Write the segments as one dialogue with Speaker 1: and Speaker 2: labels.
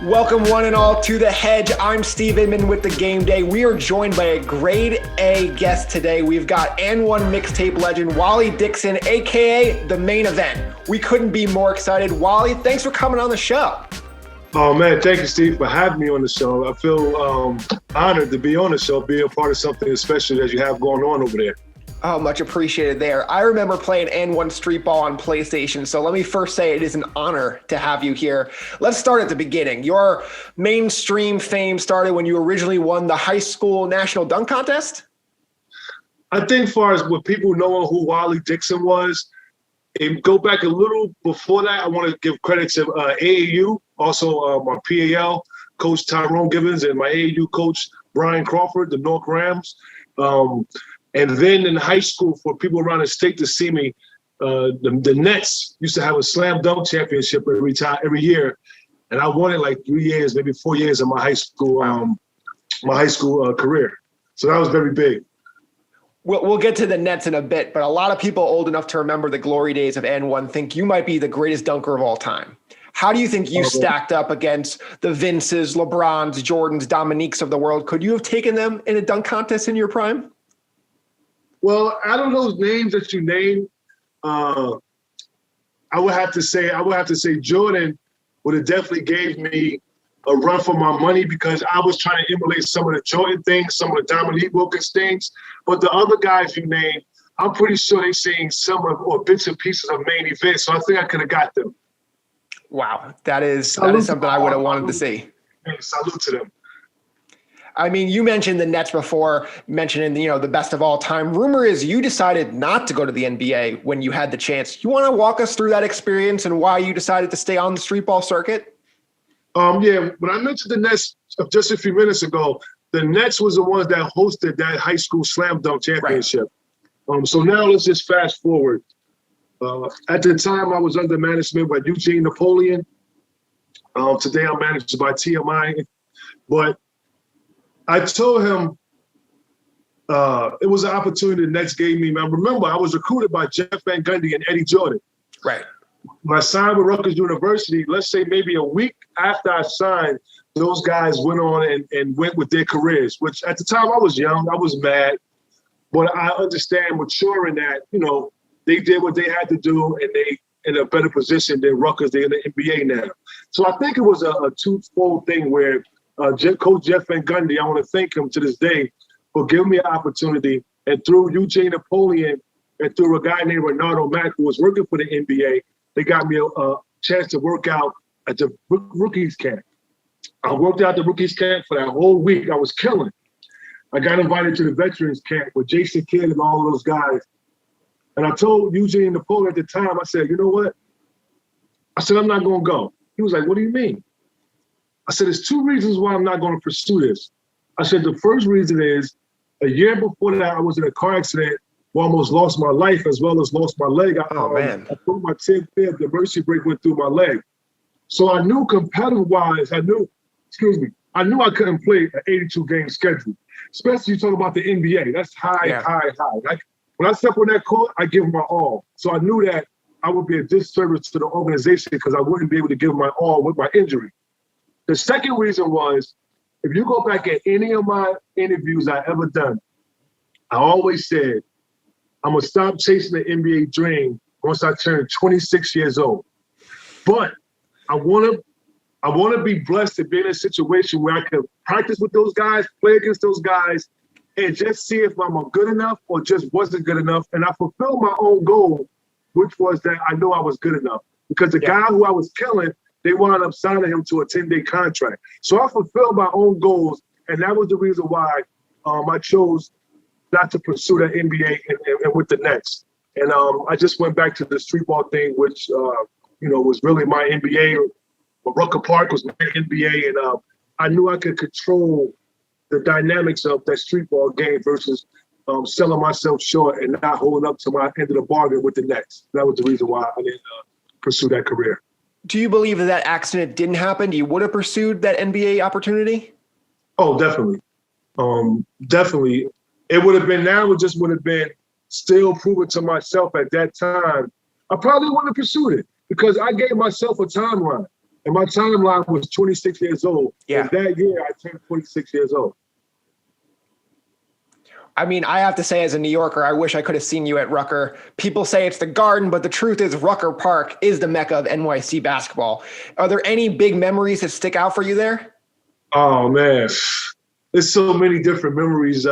Speaker 1: Welcome one and all to The Hedge. I'm Steve Inman with The Game Day. We are joined by a grade A guest today. We've got AND1 mixtape legend Waliyy Dixon, aka The Main Event. We couldn't be more excited. Wally, thanks for coming on the show.
Speaker 2: Oh man, thank you, Steve, for having me on the show. I feel honored to be on the show, be a part of something as special as you have going on over there.
Speaker 1: Oh, much appreciated there. I remember playing AND1 streetball on PlayStation, so let me first say it is an honor to have you here. Let's start at the beginning. Your mainstream fame started when you originally won the high school national dunk contest?
Speaker 2: I think as far as what people know who Waliyy Dixon was, and go back a little before that, I want to give credit to AAU, also my PAL, Coach Tyrone Givens, and my AAU coach, Brian Crawford, the North Rams. And then in high school, for people around the state to see me, the Nets used to have a slam dunk championship every year, and I won it like 3 years, maybe 4 years of my high school career. So that was very big.
Speaker 1: We'll get to the Nets in a bit, but a lot of people old enough to remember the glory days of AND1 think you might be the greatest dunker of all time. How do you think you stacked up against the Vinces, LeBrons, Jordans, Dominiques of the world? Could you have taken them in a dunk contest in your prime?
Speaker 2: Well, out of those names that you named, I would have to say Jordan would have definitely gave me a run for my money because I was trying to emulate some of the Jordan things, some of the Dominique Wilkins things. But the other guys you named, I'm pretty sure they're seeing some of or bits and pieces of main events. So I think I could have got them.
Speaker 1: Wow, that is something I would have wanted to see.
Speaker 2: Hey, salute to them.
Speaker 1: I mean, you mentioned the Nets before, mentioning the best of all time. Rumor is you decided not to go to the NBA when you had the chance. You want to walk us through that experience and why you decided to stay on the streetball circuit?
Speaker 2: Yeah, when I mentioned the Nets just a few minutes ago, the Nets was the ones that hosted that high school slam dunk championship. Right. So now let's just fast forward. At the time, I was under management by Eugene Napoleon. Today, I'm managed by TMI, but I told him it was an opportunity the Nets gave me. Man, remember, I was recruited by Jeff Van Gundy and Eddie Jordan.
Speaker 1: Right.
Speaker 2: When I signed with Rutgers University, let's say maybe a week after I signed, those guys went on and went with their careers, which at the time I was young, I was mad. But I understand maturing that, they did what they had to do and they in a better position than Rutgers. They're in the NBA now. So I think it was a twofold thing where Coach Jeff Van Gundy, I want to thank him to this day for giving me an opportunity. And through Eugene Napoleon and through a guy named Renato Mack, who was working for the NBA, they got me a chance to work out at the rookies camp. I worked out the rookies camp for that whole week. I was killing. I got invited to the veterans camp with Jason Kidd and all of those guys. And I told Eugene Napoleon at the time, I said, you know what? I said, I'm not going to go. He was like, what do you mean? I said, there's two reasons why I'm not going to pursue this. I said, the first reason is a year before that, I was in a car accident where I almost lost my life as well as lost my leg.
Speaker 1: Man.
Speaker 2: I broke my 10th fib. The mercy break went through my leg. So I knew competitive-wise, I knew I couldn't play an 82-game schedule, especially you talk about the NBA. That's high. Like, when I step on that court, I give my all. So I knew that I would be a disservice to the organization because I wouldn't be able to give my all with my injury. The second reason was, if you go back at any of my interviews I ever done, I always said, I'm going to stop chasing the NBA dream once I turn 26 years old. But I want to be blessed to be in a situation where I can practice with those guys, play against those guys, and just see if I'm good enough or just wasn't good enough. And I fulfilled my own goal, which was that I know I was good enough. Because the guy who I was killing, they wound up signing him to a 10-day contract. So I fulfilled my own goals, and that was the reason why I chose not to pursue that NBA and with the Nets. And I just went back to the streetball thing, which was really my NBA. Rucker Park was my NBA, and I knew I could control the dynamics of that streetball game versus selling myself short and not holding up to my end of the bargain with the Nets. That was the reason why I didn't pursue that career.
Speaker 1: Do you believe that accident didn't happen? You would have pursued that NBA opportunity?
Speaker 2: Oh, definitely. Definitely. It would have been now, it just would have been still proving to myself at that time. I probably wouldn't have pursued it because I gave myself a timeline. And my timeline was 26 years old.
Speaker 1: Yeah.
Speaker 2: And that year, I turned 26 years old.
Speaker 1: I mean, I have to say, as a New Yorker, I wish I could have seen you at Rucker. People say it's the Garden, but the truth is Rucker Park is the mecca of NYC basketball. Are there any big memories that stick out for you there?
Speaker 2: Oh, man. There's so many different memories.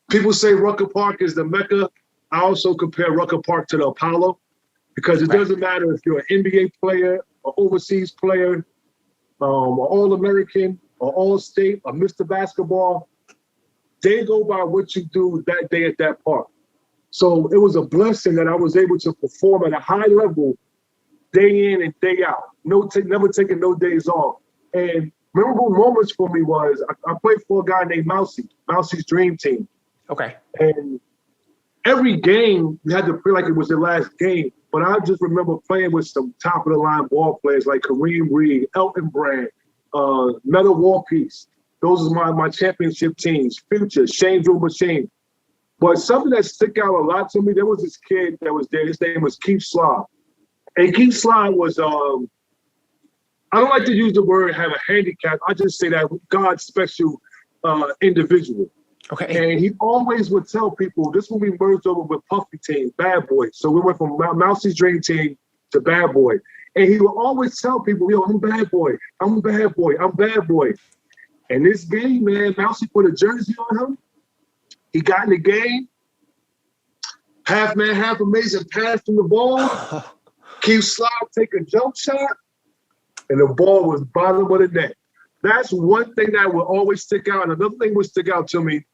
Speaker 2: People say Rucker Park is the mecca. I also compare Rucker Park to the Apollo because it doesn't matter if you're an NBA player, an overseas player, an All-American, or All-State, or Mr. Basketball. They go by what you do that day at that park. So it was a blessing that I was able to perform at a high level day in and day out. Never taking no days off. And memorable moments for me was I played for a guy named Mousie's Dream Team.
Speaker 1: Okay.
Speaker 2: And every game, you had to feel like it was the last game. But I just remember playing with some top-of-the-line ball players like Kareem Reed, Elton Brand, Metta War Peace. Those are my championship teams, Future, Shane Drew Machine. But something that stuck out a lot to me, there was this kid that was there. His name was Keith Slaw. And Keith Slaw was, I don't like to use the word have a handicap. I just say that God's special individual.
Speaker 1: Okay.
Speaker 2: And he always would tell people, this when we merged over with Puffy Team, Bad Boy. So we went from Mousie's Dream Team to Bad Boy. And he would always tell people, yo, I'm Bad Boy. I'm Bad Boy. I'm Bad Boy. And this game, man, Mousie put a jersey on him. He got in the game. Half man, half amazing pass from the ball. Keith Slaw take a jump shot. And the ball was bottom of the net. That's one thing that will always stick out. And another thing would stick out to me.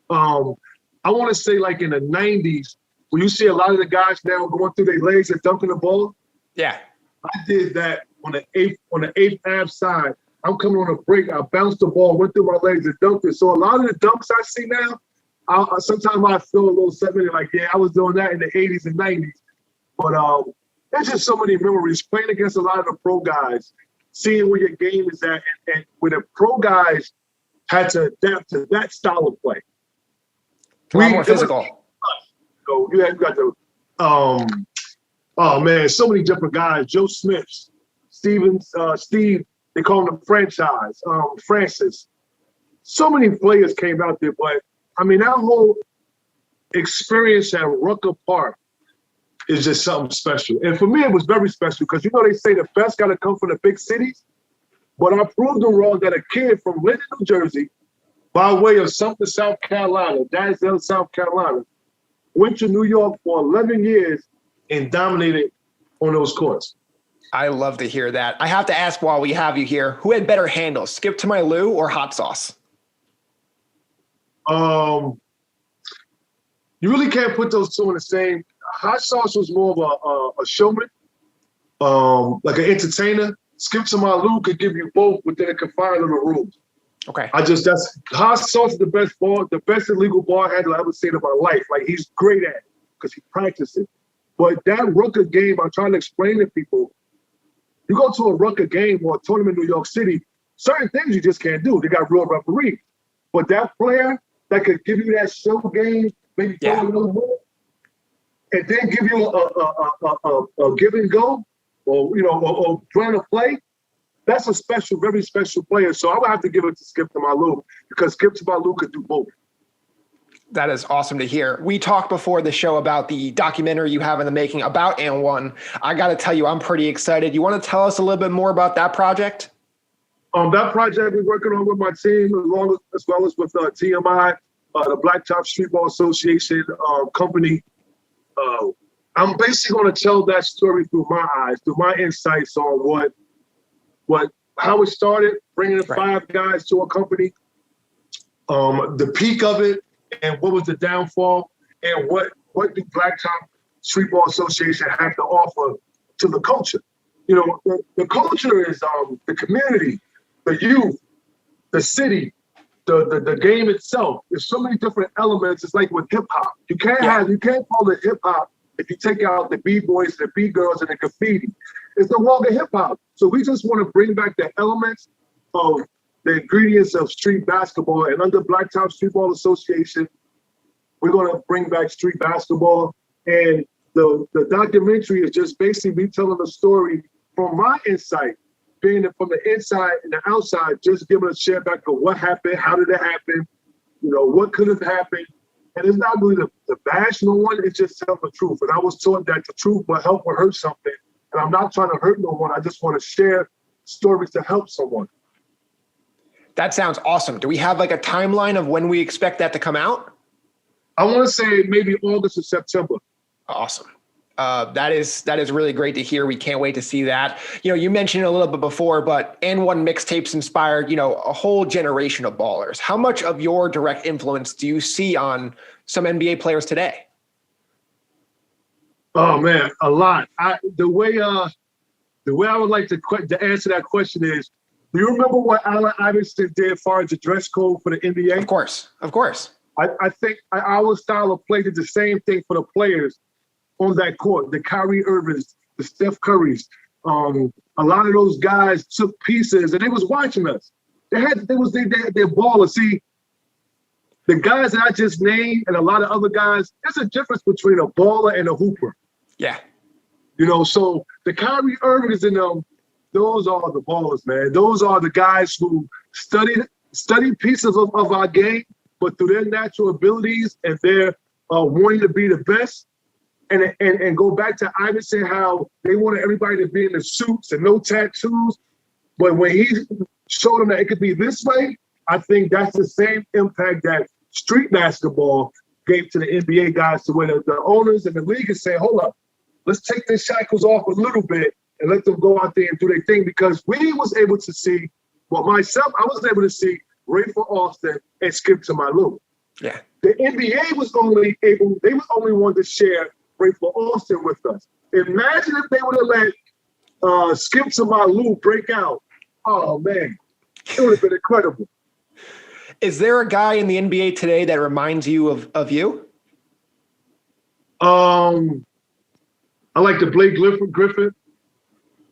Speaker 2: I want to say like in the 90s, when you see a lot of the guys now going through their legs and dunking the ball. Yeah. I did that on the eighth Ave side. I'm coming on a break. I bounced the ball, went through my legs and dunked it. So a lot of the dunks I see now, sometimes I feel a little sentimental, like, yeah, I was doing that in the 80s and 90s. But there's just so many memories playing against a lot of the pro guys, seeing where your game is at, and where the pro guys had to adapt to that style of play.
Speaker 1: A lot more physical.
Speaker 2: So you got the, oh man, so many different guys. Joe Smith, Steve, they call him the franchise, Francis. So many players came out there, but I mean, that whole experience at Rucker Park is just something special. And for me, it was very special because, you know, they say the best got to come from the big cities. But I proved them wrong that a kid from Linden, New Jersey, by way of Sumter, South Carolina, Dallas, South Carolina, went to New York for 11 years and dominated on those courts.
Speaker 1: I love to hear that. I have to ask while we have you here, who had better handles, Skip to My Lou or Hot Sauce?
Speaker 2: You really can't put those two in the same. Hot Sauce was more of a showman, like an entertainer. Skip to My Lou could give you both within a confined little room.
Speaker 1: Okay.
Speaker 2: That's Hot Sauce is the best illegal ball handler I've ever seen in my life. Like, he's great at it because he practiced it. But that Rucker game, I'm trying to explain to people, you go to a Rucker game or a tournament in New York City, certain things you just can't do. They got real referees. But that player that could give you that show game, maybe throw a little more, and then give you a give and go, or, you know, or trying to play, that's a special, very special player. So I would have to give it to Skip to My Lou because Skip to My Lou could do both.
Speaker 1: That is awesome to hear. We talked before the show about the documentary you have in the making about AND1. I got to tell you, I'm pretty excited. You want to tell us a little bit more about that project?
Speaker 2: That project we're working on with my team, as well as with TMI, the Blacktop Streetball Association company. I'm basically going to tell that story through my eyes, through my insights on how it started, bringing 5 guys to a company, the peak of it, and what was the downfall, and what do Blacktop Streetball Association have to offer to the culture. You know, the culture is the community, the youth, the city, the game itself. There's so many different elements. It's like with hip hop. You can't call it hip hop if you take out the B-boys, the B-girls, and the graffiti. It's no longer hip hop. So we just want to bring back the elements of the ingredients of street basketball. And under Blacktop Streetball Association, we're going to bring back street basketball. And the documentary is just basically me telling the story from my insight, being from the inside and the outside, just giving a share back of what happened, how did it happen, what could have happened. And it's not really the bash no one, it's just telling the truth. And I was taught that the truth will help or hurt something. And I'm not trying to hurt no one. I just want to share stories to help someone.
Speaker 1: That sounds awesome. Do we have like a timeline of when we expect that to come out?
Speaker 2: I want to say maybe August or September.
Speaker 1: Awesome. That is really great to hear. We can't wait to see that. You mentioned it a little bit before, but AND1 mixtapes inspired, a whole generation of ballers. How much of your direct influence do you see on some NBA players today?
Speaker 2: Oh man, a lot. The way I would like to answer that question is, do you remember what Allen Iverson did as far as the dress code for the NBA?
Speaker 1: Of course.
Speaker 2: I think our style of play did the same thing for the players on that court. The Kyrie Irvings, the Steph Currys. A lot of those guys took pieces and they was watching us. They had their ballers. See, the guys that I just named and a lot of other guys, there's a difference between a baller and a hooper.
Speaker 1: Yeah.
Speaker 2: So the Kyrie Irvings and them, those are the ballers, man. Those are the guys who study pieces of our game, but through their natural abilities and their wanting to be the best, and go back to Iverson, how they wanted everybody to be in the suits and no tattoos. But when he showed them that it could be this way, I think that's the same impact that street basketball gave to the NBA guys, to where the owners and the league is saying, hold up, let's take the shackles off a little bit and let them go out there and do their thing. Because we was able to see, I was able to see Rayford Austin and Skip to my Lou.
Speaker 1: Yeah.
Speaker 2: The NBA was only one to share Rayford Austin with us. Imagine if they would have let Skip to my Lou break out. Oh man, it would have been incredible.
Speaker 1: Is there a guy in the NBA today that reminds you of you?
Speaker 2: I like the Blake Griffin,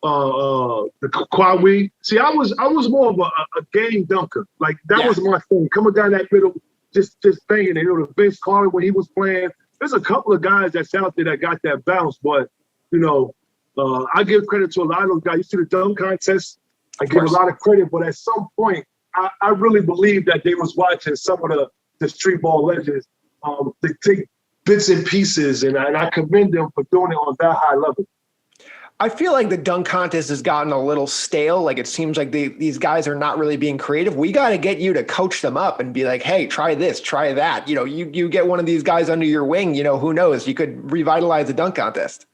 Speaker 2: the Kawhi. See, I was more of a game dunker. Like that was my thing. Coming down that middle, just banging it. The Vince Carter when he was playing. There's a couple of guys that's out there that got that bounce, but I give credit to a lot of those guys. You see the dunk contest, I give a lot of credit, but at some point, I really believe that they was watching some of the street ball legends to take bits and pieces, and I commend them for doing it on that high level.
Speaker 1: I feel like the dunk contest has gotten a little stale. Like it seems like these guys are not really being creative. We got to get you to coach them up and be like, hey, try this, try that. You get one of these guys under your wing, who knows? You could revitalize the dunk contest.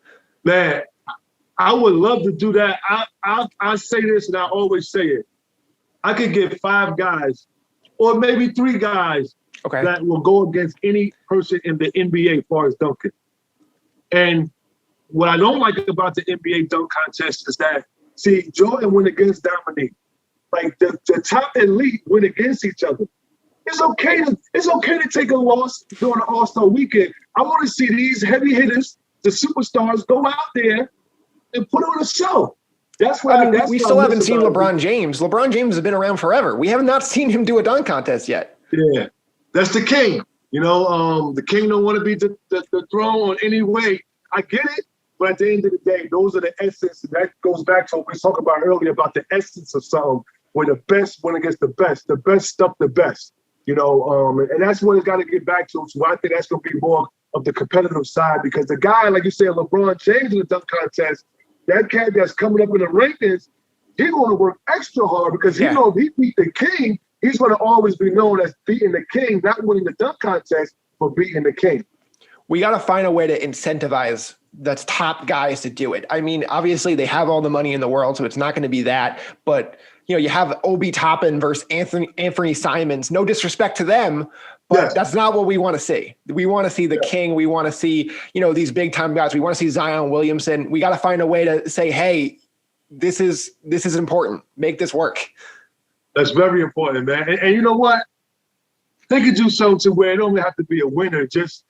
Speaker 2: Man, I would love to do that. I say this and I always say it. I could get 5 guys or maybe 3 guys that will go against any person in the NBA as far as dunking. And what I don't like about the NBA dunk contest is that, see, Jordan went against Dominique. Like the top elite went against each other. It's okay to take a loss during the All-Star weekend. I want to see these heavy hitters, the superstars, go out there and put on a show. That's why
Speaker 1: we still haven't seen LeBron James. LeBron James has been around forever. We have not seen him do a dunk contest yet.
Speaker 2: Yeah, that's the king. The king don't want to be the throne in any way. I get it. But at the end of the day, those are the essence. And that goes back to what we talked about earlier about the essence of something, where the best went against the best stuff the best. And that's what it's got to get back to. So I think that's going to be more of the competitive side, because the guy, like you said, LeBron James in the dunk contest, that cat that's coming up in the rankings, he's going to work extra hard because he knows if he beat the king, he's going to always be known as beating the king, not winning the dunk contest, but beating the king.
Speaker 1: We got to find a way to incentivize the top guys to do it. I mean, obviously they have all the money in the world, so it's not going to be that. But, you have Obi Toppin versus Anthony Simons. No disrespect to them, but that's not what we want to see. We want to see the king. We want to see, these big time guys. We want to see Zion Williamson. We got to find a way to say, hey, this is important. Make this work.
Speaker 2: That's very important, man. And you know what? They could do something to where it don't have to be a winner. Just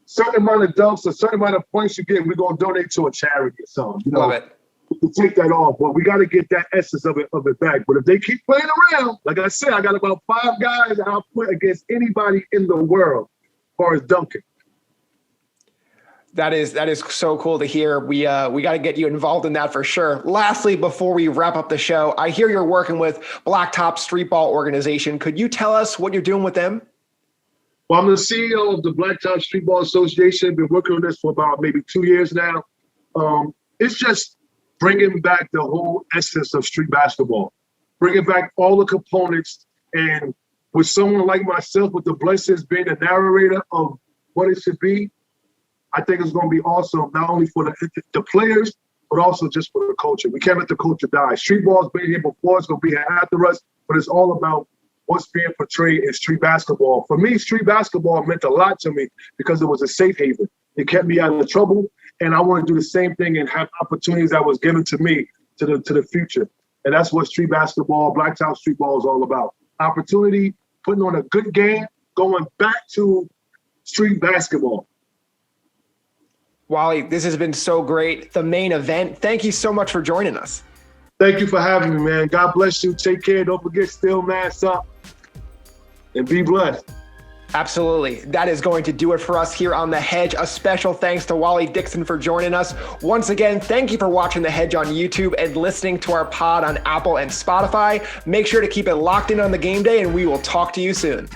Speaker 2: certain amount of dunks, a certain amount of points you get, we're going to donate to a charity or something.
Speaker 1: Love it.
Speaker 2: We can take that off, but we got to get that essence of it back. But if they keep playing around, like I said, I got about 5 guys that I'll put against anybody in the world as far as dunking.
Speaker 1: That is so cool to hear. We got to get you involved in that for sure. Lastly, before we wrap up the show, I hear you're working with Blacktop Streetball organization. Could you tell us what you're doing with them?
Speaker 2: Well, I'm the CEO of the Blacktop Streetball Association. Been working on this for about maybe 2 years now. It's just bringing back the whole essence of street basketball, bringing back all the components, and with someone like myself, with the blessings being the narrator of what it should be, I think it's going to be awesome, not only for the players, but also just for the culture. We can't let the culture die. Streetball's been here before, it's going to be here after us, but it's all about what's being portrayed in street basketball. For me, street basketball meant a lot to me because it was a safe haven. It kept me out of trouble, and I want to do the same thing and have opportunities that was given to me to the future. And that's what street basketball, Blacktop Streetball is all about. Opportunity, putting on a good game, going back to street basketball.
Speaker 1: Waliyy, this has been so great. The main event. Thank you so much for joining us.
Speaker 2: Thank you for having me, man. God bless you. Take care. Don't forget, still mask up and be blessed.
Speaker 1: Absolutely. That is going to do it for us here on The Hedge. A special thanks to Waliyy Dixon for joining us. Once again, thank you for watching The Hedge on YouTube and listening to our pod on Apple and Spotify. Make sure to keep it locked in on the game day, and we will talk to you soon.